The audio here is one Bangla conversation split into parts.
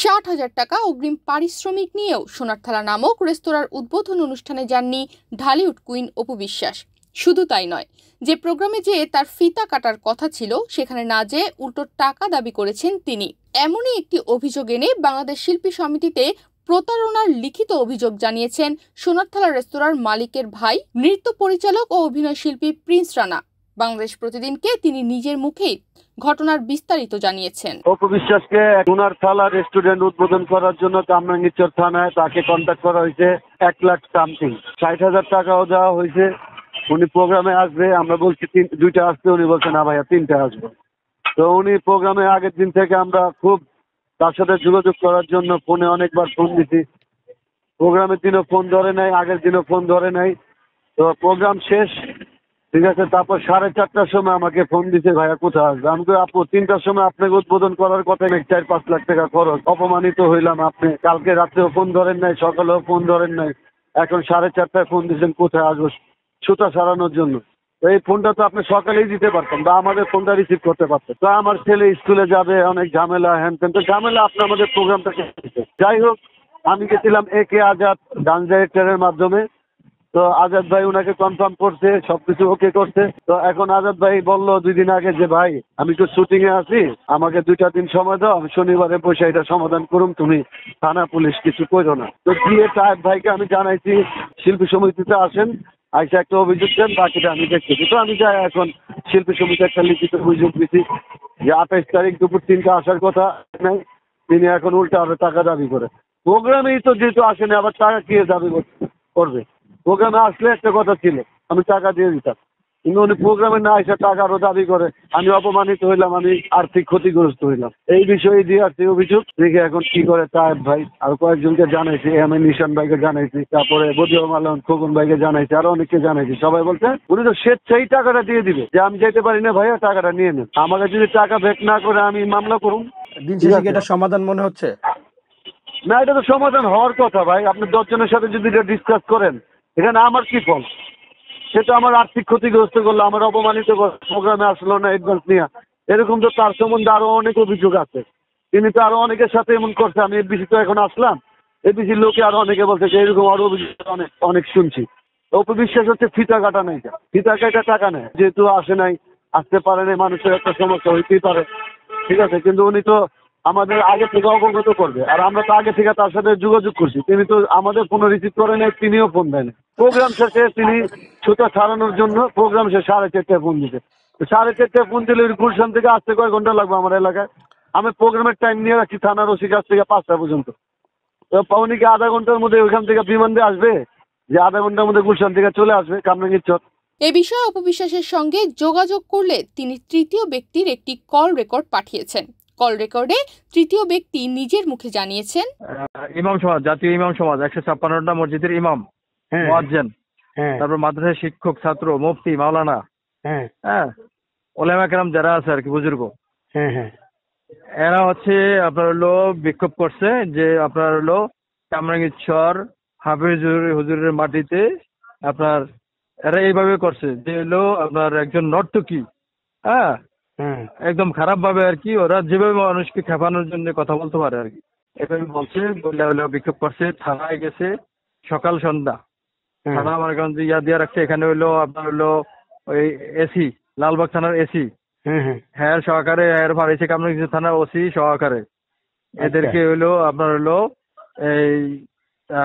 60,000 টাকা অগ্রিম পারিশ্রমিক নিয়েও সোনার থালা নামক রেস্তোরাঁর উদ্বোধন অনুষ্ঠানে যাননি ঢালিউড কুইন অপু বিশ্বাস। শুধু তাই নয়, যে প্রোগ্রামে যেয়ে তার ফিতা কাটার কথা ছিল সেখানে না যেয়ে উল্টো টাকা দাবি করেছেন তিনি। এমনই একটি অভিযোগ এনে বাংলাদেশ শিল্পী সমিতিতে প্রতারণার লিখিত অভিযোগ জানিয়েছেন সোনার থালা রেস্তোরাঁর মালিকের ভাই, নৃত্য পরিচালক ও অভিনয় শিল্পী প্রিন্স রানা। বাংলাদেশ প্রতিদিনকে তিনি নিজের মুখেই ঘটনার বিস্তারিত জানিয়েছেন। অপু বিশ্বাসকে সোনার থালা রেস্টুরেন্ট উদ্বোধন করার জন্য কামরাঙ্গীরচর থানায় তাকে কন্ট্যাক্ট করা হয়েছে। 1,00,000 সামথিং, 60,000 টাকাও দেওয়া হয়েছে। উনি প্রোগ্রামে আসবে, আমরা বলছি 2টা আসবে, উনি বলছে না ভাইয়া 3টা আসবে। তো উনি প্রোগ্রামে আগের দিন থেকে আমরা খুব তার সাথে যোগাযোগ করার জন্য ফোনে অনেকবার ফোন দিছি। প্রোগ্রামের দিনও ফোন ধরে নাই, আগের দিনও ফোন ধরে নাই। তো প্রোগ্রাম শেষ, ঠিক আছে, তারপর 4:30টার সময় আমাকে ফোন দিছে, ভাইয়া কোথায় আসবে। আমি কই আপু 3টার সময় আপনাকে উদ্বোধন করার কথা, 4-5 লাখ টাকা খরচ, অপমানিত হইলাম। আপনি কালকে রাত্রেও ফোন ধরেন নাই, সকালেও ফোন ধরেন নাই, এখন 4:30টায় ফোন দিয়েছেন কোথায় আসবো সুতা সারানোর জন্য। তো এই ফোনটা তো আপনি সকালেই দিতে পারতেন বা আমাদের ফোনটা রিসিভ করতে পারতেন। তো আমার ছেলে স্কুলে যাবে, অনেক ঝামেলা, হ্যান ত্যান। তো ঝামেলা আপনি আমাদের প্রোগ্রামটাকে, যাই হোক, আমি গেছিলাম একে আজাদ ডান্স ডাইরেক্টরের মাধ্যমে। তো আজাদ ভাই ওনাকে কনফার্ম করছে, সবকিছু ওকে করছে। তো এখন আজাদ ভাই বললো 2 দিন আগে যে ভাই আমি তো শুটিং এ আছি, আমাকে 2টা দিন সময় দাও, আমি শনিবারে বসে এটা সমাধান করুম, তুমি থানা পুলিশ কিছু করো না। তো গিয়ে সাহেব ভাইকে আমি জানাইছি শিল্পী সমিতিতে আসেন, আইসা একটা অভিযোগ দেন, বাকিটা আমি দেখতেছি। তো আমি যাই এখন শিল্পী সমিতি একটা লিখিত অভিযোগ দিচ্ছি যে 28 তারিখ দুপুর 3টা আসার কথা নাই, তিনি এখন উল্টা আরো টাকা দাবি করে। প্রোগ্রামেই তো যেহেতু আসেনি, আবার টাকা কে দাবি করবে? প্রোগ্রামে আসলে একটা কথা ছিল, আমি টাকা দিয়ে দিতাম, কিন্তু উনি প্রোগ্রামে না এসে টাকা আরো দাবি করে। আমি অপমানিত হইলাম, আমি আর্থিক ক্ষতিগ্রস্ত হইলাম। এই বিষয়ে দিয়ে আসছি অভিযোগ, দেখি এখন কি করে। সাহেব ভাই আর কয়েকজনকে জানাইছি, আমি নিশান ভাইকে জানাইছি, তারপরে বদিউল আলম খোকন ভাইকে জানাইছি, আরো অনেককে জানাইছি। সবাই বলছে উনি তো স্বেচ্ছাই টাকাটা দিয়ে দিবে, যে আমি যেতে পারি না ভাইয়া, টাকাটা নিয়ে নেন। আমাকে যদি টাকা ব্যাক না করে আমি মামলা করুন। দিন শেষে কি এটা সমাধান মনে হচ্ছে? না, এটা তো সমাধান হওয়ার কথা ভাই। আপনি 10 জনের সাথে যদি এটা ডিসকাস করেন, এখানে আমার কি ফল? সেটা আমার আর্থিক ক্ষতিগ্রস্ত করলো, আমার অপমানিত করলো, প্রোগ্রামে আসলো না অ্যাডভান্স নিয়ে। এরকম তো তার সম্বন্ধে আরো অনেক অভিযোগ আছে। তিনি তো আরো অনেকের সাথে এমন করছে। আমি এফবিসি তো এখন আসলাম, এফবিসির লোকে আরো অনেকে বলছে যে এরকম আরো অভিযোগ অনেক অনেক শুনছি। অপু বিশ্বাস হচ্ছে ফিতা কাটা নাই, ফিতা কাটা টাকা নেয়, যেহেতু আসে নাই, আসতে পারে নাই, মানুষের একটা সমস্যা হইতেই পারে, ঠিক আছে। কিন্তু উনি তো আমাদের আগে থেকে অবগত করবে, আর আমরা তো আগে থেকে তার সাথে যোগাযোগ করছি। তিনি তো আমাদের ফোন রিসিভ করে নাই, তিনিও ফোন দেন। প্রোগ্রাম শেষে তিনি সুতা ছাড়ানোর জন্য প্রোগ্রাম শেষে 4:30টায় ফোন দিতে। 4:30টায় ফোন দিলে গুলশান থেকে আসতে কয় ঘন্টা লাগবে আমার এলাকায়? আমি প্রোগ্রামের টাইম নিয়ে রাখছি থানার ওসি কাছ থেকে 5টা পর্যন্ত। তো উনি কি আধা ঘন্টার মধ্যে ওইখান থেকে বিমান দিয়ে আসবে, যে আধা ঘন্টার মধ্যে গুলশান থেকে চলে আসবে কামরাঙ্গীরচর? এ বিষয়ে অপু বিশ্বাসের সঙ্গে যোগাযোগ করলে তিনি তৃতীয় ব্যক্তির একটি কল রেকর্ড পাঠিয়েছেন। কল রেকর্ডে তৃতীয় ব্যক্তি নিজের মুখে জানিয়েছেন, ইমাম সমাজ, জাতীয় ইমাম সমাজ 156টা মসজিদের ইমাম, মুয়াজ্জিন, তারপর মাদ্রাসার শিক্ষক, ছাত্র, মুফতি, মাওলানা, হ্যাঁ, ওলামা কেরাম যারা আছে আর কি, বুজুর্গ, এরা হচ্ছে আপনার হলো বিক্ষোভ করছে যে আপনার হলো কামরাঙ্গীরচর হাফেজ হুজুরের মাটিতে আপনার এরা এইভাবে করছে যে হলো আপনার একজন নর্তকী, হ্যাঁ, একদম খারাপ ভাবে আর কি, ওরা যেভাবে মানুষকে খেপানোর জন্য কথা বলতে পারে আর কি, এভাবে বলছে, বলে হলো বিক্ষোভ করছে। থানায় গেছে সকাল সন্ধ্যা, থানা আমার কারণ ইয়া দিয়ে রাখছে। এখানে হলো আপনার হলো ওই এসি, লালবাগ থানার এসি, হ্যাঁ সহকারে, হ্যাঁ পাঠিয়েছে কামরাঙ্গীরচর থানার ওসি সহকারে। এদেরকে হলো আপনার হলো এই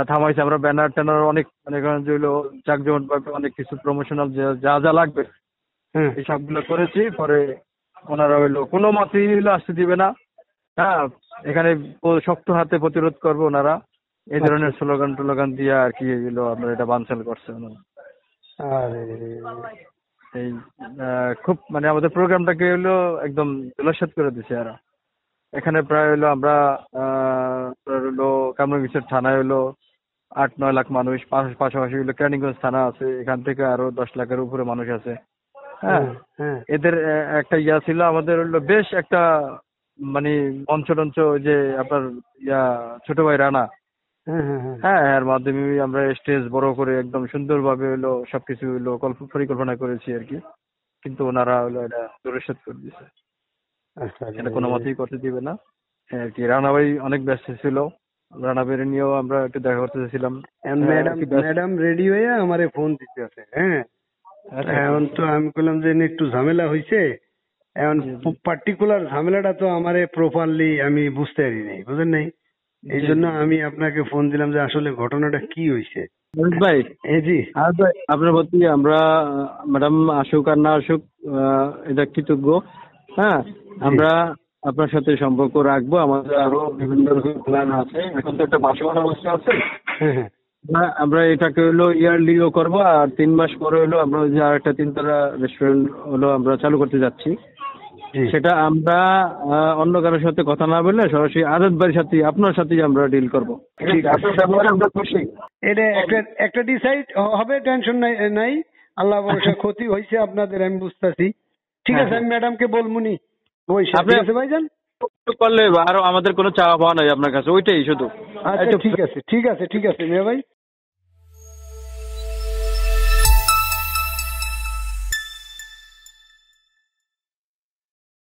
থামাইছে। আমরা ব্যানার ট্যানার অনেক মানে হলো জাকজমট ভাবে অনেক কিছু প্রমোশনাল যা যা লাগবে এই সবগুলো করেছি। পরে ওনারা হইলো কোনো মতেই হইলো আসতে দিবে না, হ্যাঁ, এখানে শক্ত হাতে প্রতিরোধ করবে ওনারা, এই ধরনের স্লোগান টোলোগান দিয়ে আর কি হইলো আপনার এটা বানচাল করছে ওনারা। এই খুব মানে আমাদের প্রোগ্রামটাকে হলো একদম ধূলিসাৎ করে দিছে এরা। এখানে প্রায় হলো আমরা হলো কামরাঙ্গীরচর থানায় হলো 8-9 লাখ মানুষ, পাশাপাশি হলো কেরানীগঞ্জ থানা আছে, এখান থেকে আরো 10 লাখের উপরে মানুষ আছে, হ্যাঁ। এদের একটা ইয়া ছিল, আমাদের হলো বেশ একটা মানে মঞ্চ যে আপনার ইয়া ছোট ভাই রানা, হ্যাঁ, এর মাধ্যমে আমরা স্টেজ বড় করে একদম সুন্দরভাবে হলো সবকিছু হলো পরিকল্পনা করেছি আর কি, কিন্তু ওনারা হলো এটা ধূলিসাৎ করে দিছে, এটা কোনো মতেই করতে দিবে না। আর কি রানা ভাই অনেক ব্যস্ত ছিল, রানা ভাই নিয়েও আমরা একটু দেখা করতে চাইছিলাম। ম্যাডাম রেডি হয়ে আমারে ফোন দিতে আছে। হ্যাঁ, আচ্ছা, এখন তো আমি বললাম যে একটু ঝামেলা হয়েছে, এখন পার্টিকুলার ঝামেলাটা তো আমারে প্রপারলি আমি বুঝতে পারি নাই, বুঝলেন নাই? এই জন্য আমি আপনাকে ফোন দিলাম যে আসলে ঘটনাটা কি হয়েছে। ভাই জি আপনার প্রতি আমরা ম্যাডাম আসুক আর না আসুক এটা কৃতজ্ঞ। হ্যাঁ, আমরা আপনার সাথে সম্পর্ক রাখবো, আমাদের আরো বিভিন্ন রকম প্ল্যান আছে। এখন তো একটা বাসমান অবস্থা আছে, হ্যাঁ আমরা এটাকে হলো ইয়ারলিও করবো, আর 3 মাস পরে হলো আমরা ওই যে আরেকটা 3 তারা রেস্টুরেন্ট হলো আমরা চালু করতে যাচ্ছি। সেটা আমরা অন্য কারোর সাথে কথা না বলে সরাসরি আজাদ ভাইয়ের সাথে, আপনার সাথেই আমরা ডিল করবো। ঠিক আছে, আপনার ব্যবহারে আমরা খুশি। এটা একটা ডিসাইড হবে, টেনশন নাই। আল্লাহ ভরসা ক্ষতি হয়েছে আপনাদের, আমি বুঝতেছি। ঠিক আছে, আমি ম্যাডামকে বলবুনি। ওই সাথে আছে ভাইজান, করলে আরো আমাদের কোনো চাওয়া পাওয়া নাই আপনার কাছে, ওইটাই শুধু। আচ্ছা ঠিক আছে মিয়া ভাই।